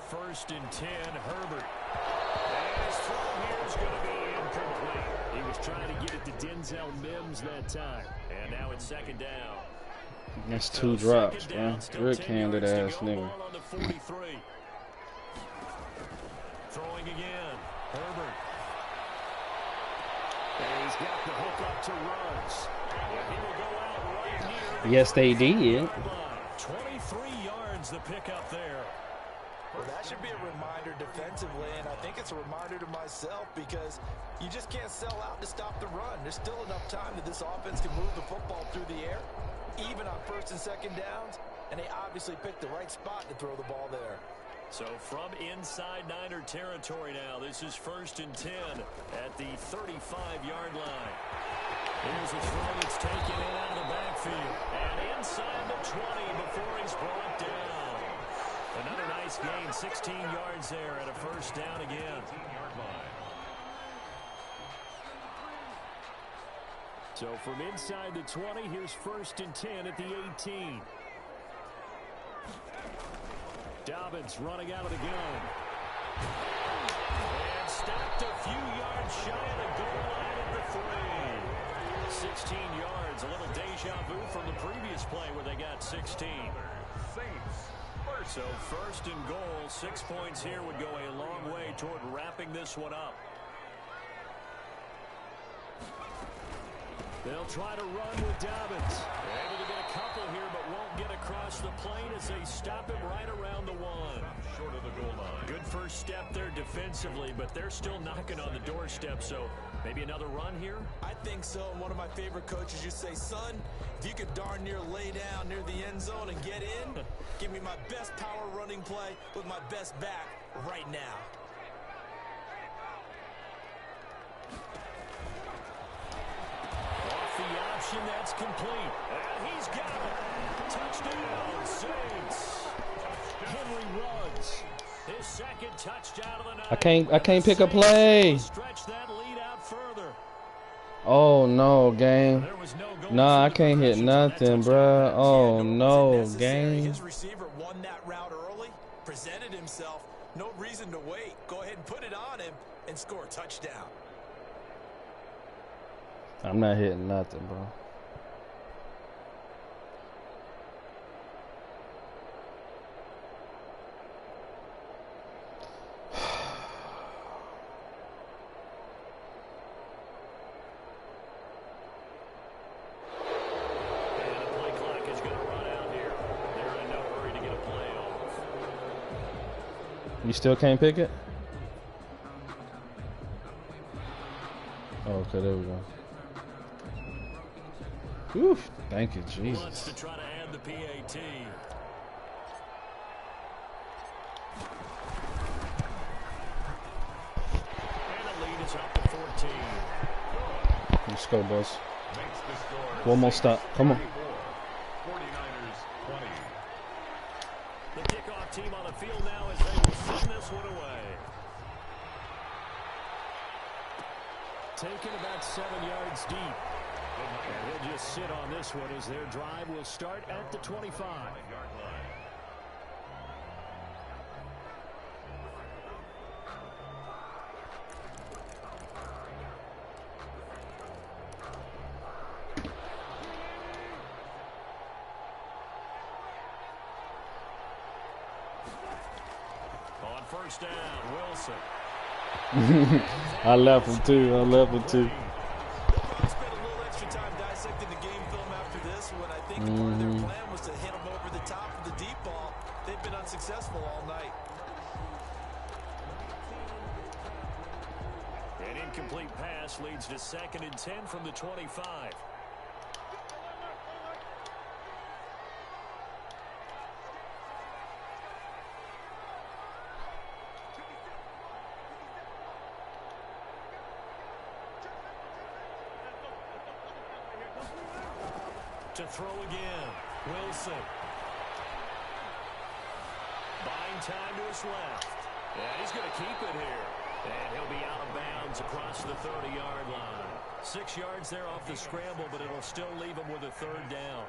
First and 10, Herbert. And his throw here is going to be incomplete. He was trying to get it to Denzel Mims that time. And now it's second down. That's two drops, man. Good-handed ass nigga. Throwing again. Herbert. And he's got the hook up to runs. And he will go out right near. Yes, they did. 23 yards the pickup there. Well, that should be a reminder defensively, and I think it's a reminder to myself because you just can't sell out to stop the run. There's still enough time that this offense can move the football through the air, even on first and second downs, and they obviously picked the right spot to throw the ball there. So from inside Niner territory now, this is first and 10 at the 35-yard line. Here's a throw that's taken in out of the backfield, and inside the 20 before he's brought down. Another nice gain, 16 yards there at a first down again. So from inside the 20, here's first and 10 at the 18. Dobbins running out of the gun. And stopped a few yards shy of the goal line at the 3. 16 yards, a little deja vu from the previous play where they got 16. So first and goal, 6 points here would go a long way toward wrapping this one up. They'll try to run with Dobbins. They're able to get a couple here, but won't get across the plane as they stop him right around the 1. Short of the goal line. Good first step there defensively, but they're still knocking on the doorstep, so maybe another run here? I think so. And one of my favorite coaches used to say, son, if you could darn near lay down near the end zone and get in, give me my best power running play with my best back right now. Off the option, that's complete. And he's got it. Touchdown, Saints. Henry Ruggs. His second touchdown of the night. I can't pick a play. Stretch that lead out further. Oh no, game. Nah, I can't hit nothing, bruh. Oh no, game. His receiver won that route early, presented himself. No reason to wait. Go ahead and put it on him and score a touchdown. I'm not hitting nothing, bro. You still can't pick it? Oh, okay, there we go. Oof, thank you, Jesus. Wants to try to add the PAT. And the lead is up to 14. Let's go, boys. One more stop. Come on. 49ers 20. The kickoff kickoff team on the field now as they will send this one away. Taken about 7 yards deep. And he'll just sit on this one as their drive will start at the 25. On first down, Wilson. I left him too. I left him too. Probably spend a little extra time dissecting the game film after this one. I think part of their plan was to hit them over the top of the deep ball. They've been unsuccessful all night. An incomplete pass leads to 2nd and 10 from the 25. To throw again, Wilson. Buying time to his left. And he's going to keep it here. And he'll be out of bounds across the 30-yard line. 6 yards there off the scramble, but it'll still leave him with a 3rd down.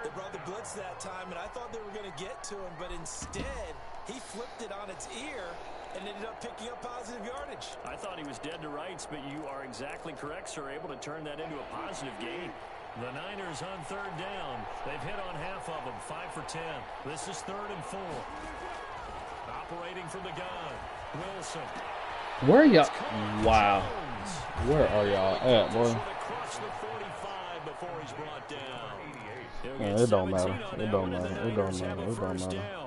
They brought the blitz that time, and I thought they were going to get to him, but instead, he flipped it on its ear and ended up picking up positive yardage. I thought he was dead to rights, but you are exactly correct, sir, able to turn that into a positive gain. The Niners on 3rd down. They've hit on half of them, 5 for 10. This is 3rd and 4. Operating from the gun, Wilson. Where y'all? Wow. Where are y'all at, boy? Across the 45 before he's brought down. Yeah, it don't matter. It don't matter. It don't matter. It don't matter.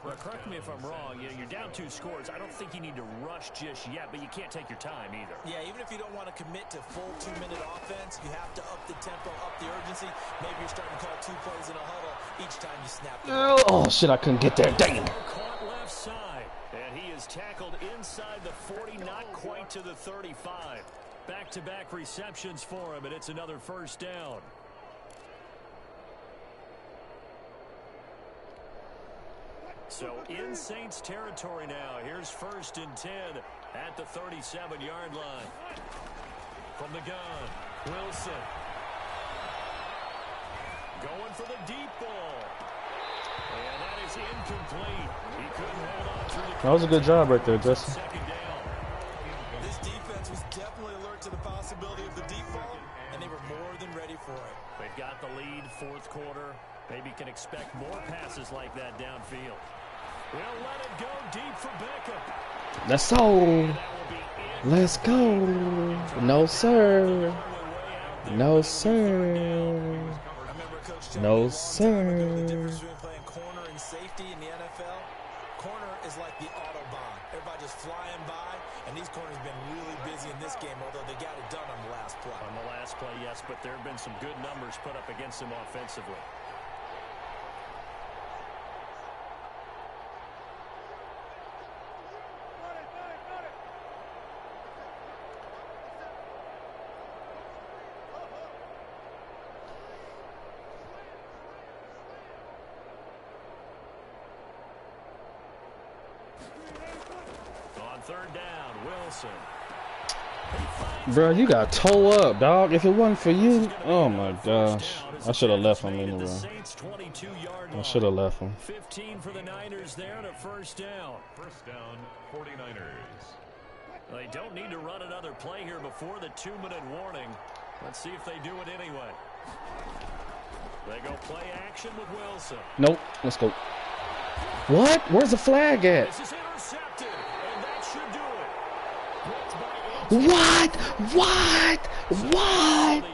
Well, correct me if I'm wrong. You're down 2 scores. I don't think you need to rush just yet, but you can't take your time either. Yeah, even if you don't want to commit to full 2-minute offense, you have to up the tempo, up the urgency. Maybe you're starting to call 2 plays in a huddle each time you snap the ball. Oh, shit, I couldn't get there. Damn. Caught left side, and he is tackled inside the 40, not quite to the 35. Back-to-back receptions for him, and it's another 1st down. So in Saints territory now. Here's 1st and 10 at the 37-yard line. From the gun, Wilson. Going for the deep ball. And that is incomplete. He couldn't hold on through the... That was a good job right there, Justin. 2nd down. This defense was definitely alert to the possibility of the deep ball, and they were more than ready for it. They've got the lead, 4th quarter. Maybe can expect more passes like that downfield. We'll let it go deep for Beckham. Let's go. Let's go. No, sir. No, sir. No, sir. The difference between playing corner and safety in the NFL. Corner is like the Autobahn. Everybody just flying by, and these corners have been really busy in this game, although they got it done on the last play. On the last play, yes, but there have been some good numbers put up against them offensively. On 3rd down, Wilson. Bro, you got toe up, dog. If it wasn't for you, oh my gosh. I should have left him anyway. I should have left him. 15 for the Niners there to 1st down. 1st down, 49ers. They don't need to run another play here before the 2-minute warning. Let's see if they do it anyway. They go play action with Wilson. Nope. Let's go. What? Where's the flag at? This is intercepted, and that should do it. What? What? What?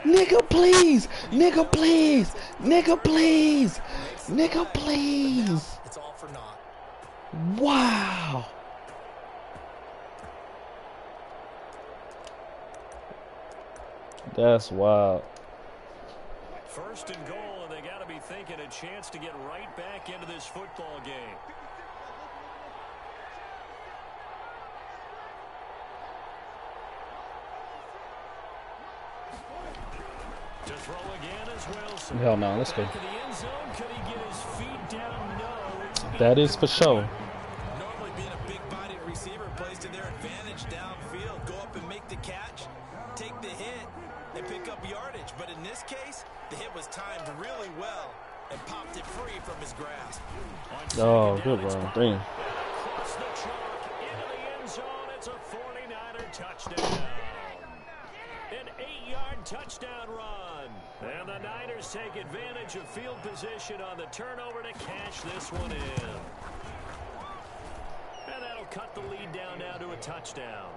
Nigga, please. Nigga, please. Nigga, please. Nigga, please. It's all for naught. Wow. That's wild. 1st and goal, and they got to be thinking a chance to get right back into this football game. To throw again is Wilson. Hell no, let's go. Back to the end zone. Could he get his feet down? No. That is for sure. Normally being a big-bodied receiver plays to their advantage downfield. Go up and make the catch, take the hit, and pick up yardage. But in this case, the hit was timed really well and popped it free from his grasp. Oh, good run. Damn. Across the chalk, into the end zone. It's a 49er touchdown. An 8-yard touchdown run. And the Niners take advantage of field position on the turnover to cash this one in. And that'll cut the lead down now to a touchdown.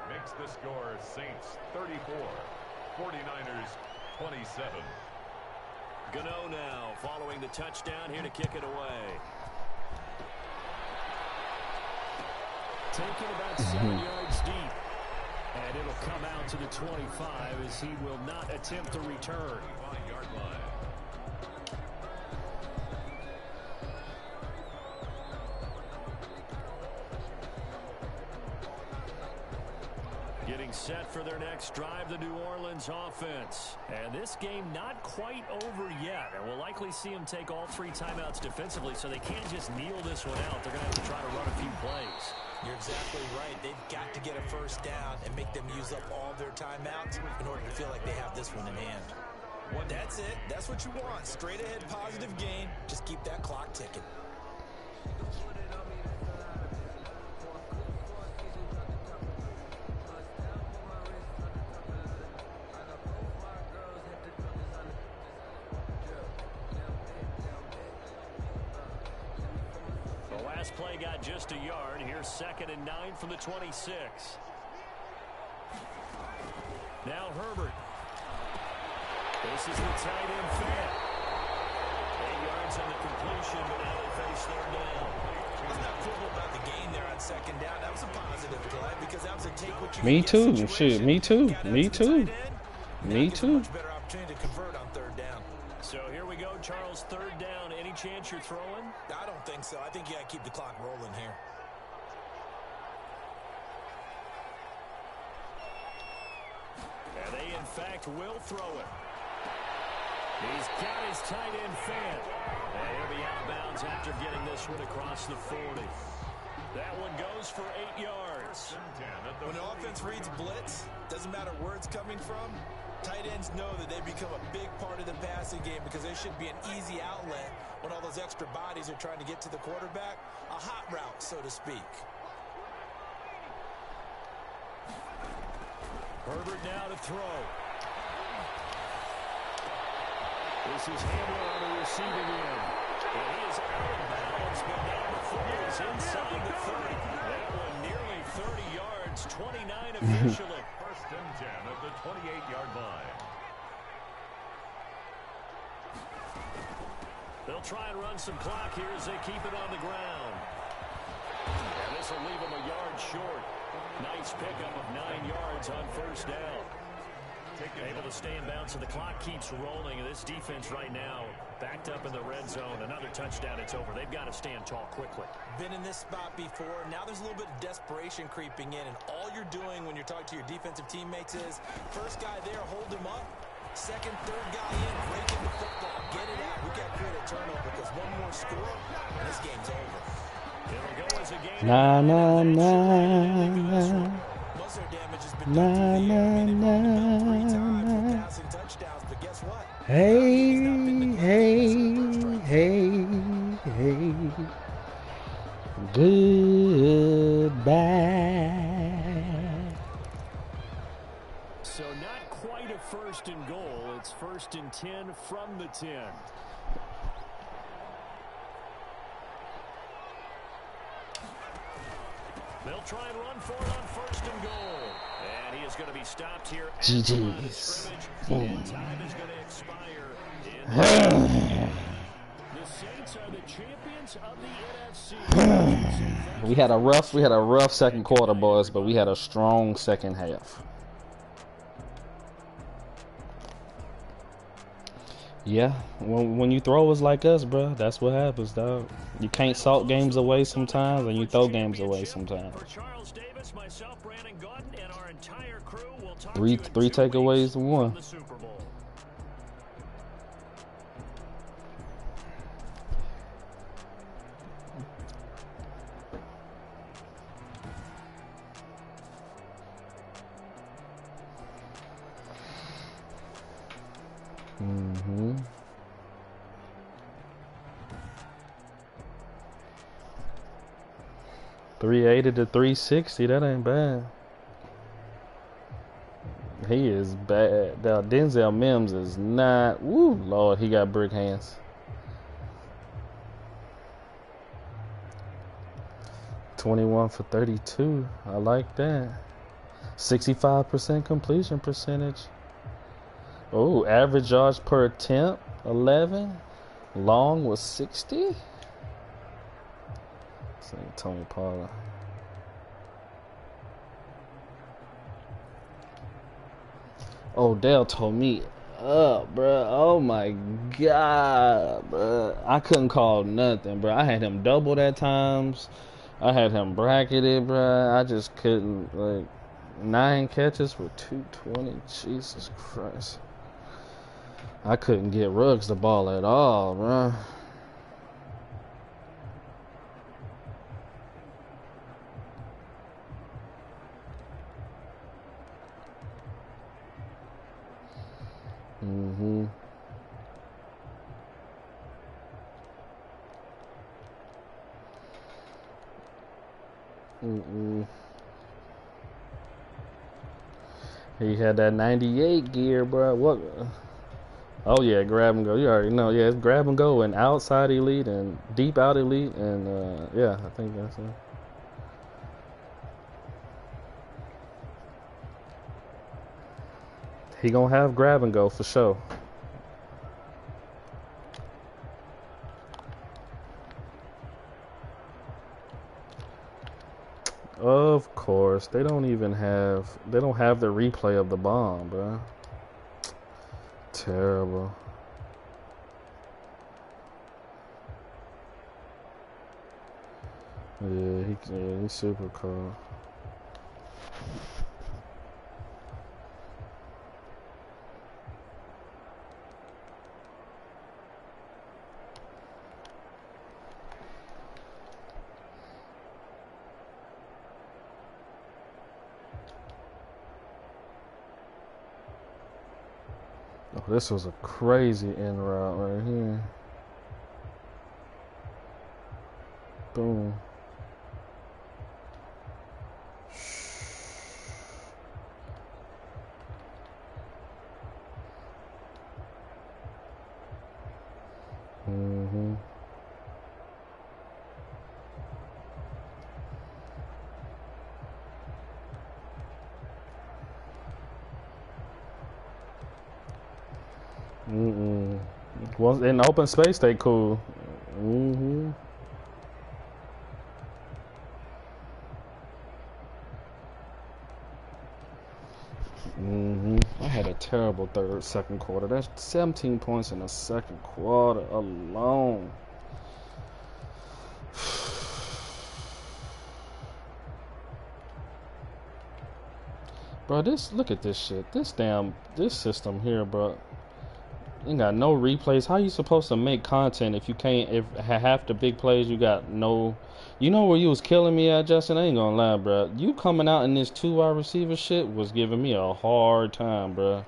Makes the score Saints 34, 49ers 27. Gano now following the touchdown here to kick it away. Taking about 7 yards deep. And it'll come out to the 25 as he will not attempt the return. 25-yard line. Getting set for their next drive, the New Orleans offense. And this game not quite over yet. And we'll likely see them take all 3 timeouts defensively, so they can't just kneel this one out. They're going to have to try to run a few plays. You're exactly right. They've got to get a first down and make them use up all their timeouts in order to feel like they have this one in hand. That's it. That's what you want. Straight ahead positive gain. Just keep that clock ticking. Play got just a yard. Here's 2nd and 9 from the 26. Now Herbert. This is the tight end fan. 8 yards on the completion, but now they face 3rd down. Let's not quibble about the gain there on 2nd down. That was a positive play because that was a take what you Me get too. situation. Shit, me too. Me too. Me too. Much better opportunity to convert on 3rd down. So here we go, Charles, 3rd down. Any chance you're throwing? I don't think so. I think you got to keep the clock rolling here. And they, in fact, will throw it. He's got his tight end fan. And he'll be out of bounds after getting this one across the 40. That one goes for 8 yards. When the offense reads blitz, doesn't matter where it's coming from, tight ends know that they become a big part of the passing game because there should be an easy outlet when all those extra bodies are trying to get to the quarterback. A hot route, so to speak. Herbert now to throw. This is Hamler on the receiving end. And he is out of bounds, but now the football is inside the 30. That one nearly 30 yards, 29 officially. 1st and 10 at the 28-yard line. They'll try and run some clock here as they keep it on the ground. And this will leave them a yard short. Nice pickup of 9 yards on 1st down. Able to stay in bounds, and the clock keeps rolling. This defense right now backed up in the red zone. Another touchdown, it's over. They've got to stand tall quickly. Been in this spot before. Now there's a little bit of desperation creeping in, and all you're doing when you're talking to your defensive teammates is first guy there, hold him up. Second, third guy in, breaking the football. Get it out. We got to create a turnover because one more score, and this game's over. It'll go as a game. Na na na. Most of their damage has been done through the air. I mean, they've only been 3 times for passing touchdowns, but guess what? Hey, hey. Goodbye. So not quite a 1st and goal. It's 1st and 10 from the 10. They'll try and run for it on 1st and goal. And he is going to be stopped here. GG's. And time is going to expire. The Saints are the champions of the NFC. We had a rough 2nd quarter, boys, but we had a strong 2nd half. Yeah, when you throw us like us, bro, that's what happens, dog. You can't salt games away sometimes, and you throw games away sometimes. For Charles Davis, myself, Brandon Gordon, and our entire crew, will talk Three takeaways to 1. the Super Bowl. $380 to $360. That ain't bad. He is bad. Now Denzel Mims is not. Woo, Lord, he got brick hands. $21 for 32. I like that. 65% completion percentage. Oh, average yards per attempt 11. Long was 60. Tony Pollard. Odell told me up, bruh. Oh my God, bruh. I couldn't call nothing, bruh. I had him doubled at times. I had him bracketed, bruh. I just couldn't, like, 9 catches for 220. Jesus Christ. I couldn't get Ruggs the ball at all, bruh. He had that 98 gear, bro. What? Oh yeah, grab and go. You already know. Yeah, it's grab and go and outside elite and deep out elite and yeah, I think that's it. He gonna have grab and go for sure. Of course, they don't have the replay of the bomb, bro. Terrible. Yeah, he's super cold. Oh, this was a crazy in route right here. Boom. Well, in open space, they cool. I had a terrible second quarter. That's 17 points in the second quarter alone. Bro, look at this shit. This system here, bro. Ain't got no replays. How you supposed to make content if you can't, if half the big plays you got no, you know where you was killing me at, Justin? I ain't gonna lie, bro. You coming out in this 2 wide receiver shit was giving me a hard time, bro.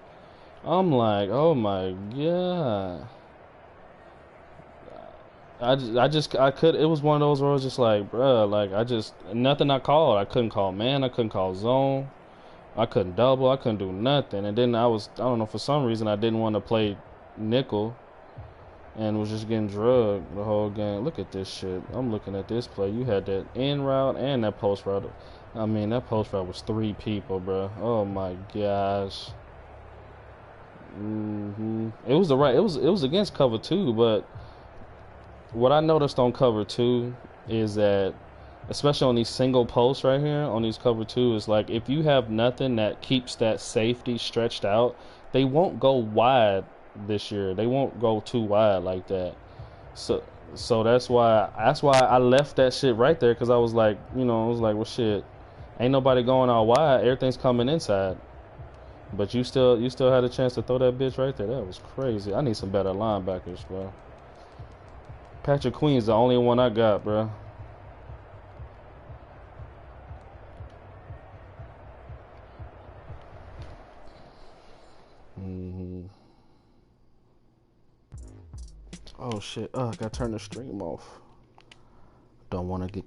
I'm like, oh my God. It was one of those where I was just like, bro, like nothing I called. I couldn't call man, I couldn't call zone. I couldn't double, I couldn't do nothing. And then I don't know, for some reason I didn't want to play nickel and was just getting drugged the whole game. Look at this shit. I'm looking at this play. You had that in route and that post route. I mean, that post route was 3 people, bro. Oh my gosh. It was against cover 2, but what I noticed on cover 2 is that, especially on these single posts right here, on these cover 2, is like if you have nothing that keeps that safety stretched out, they won't go wide this year. They won't go too wide like that. So that's why I left that shit right there, because I was like, well, shit, ain't nobody going out wide. Everything's coming inside. But you still had a chance to throw that bitch right there. That was crazy. I need some better linebackers, bro. Patrick Queen's the only one I got, bro. Oh shit. Gotta turn the stream off. Don't want to get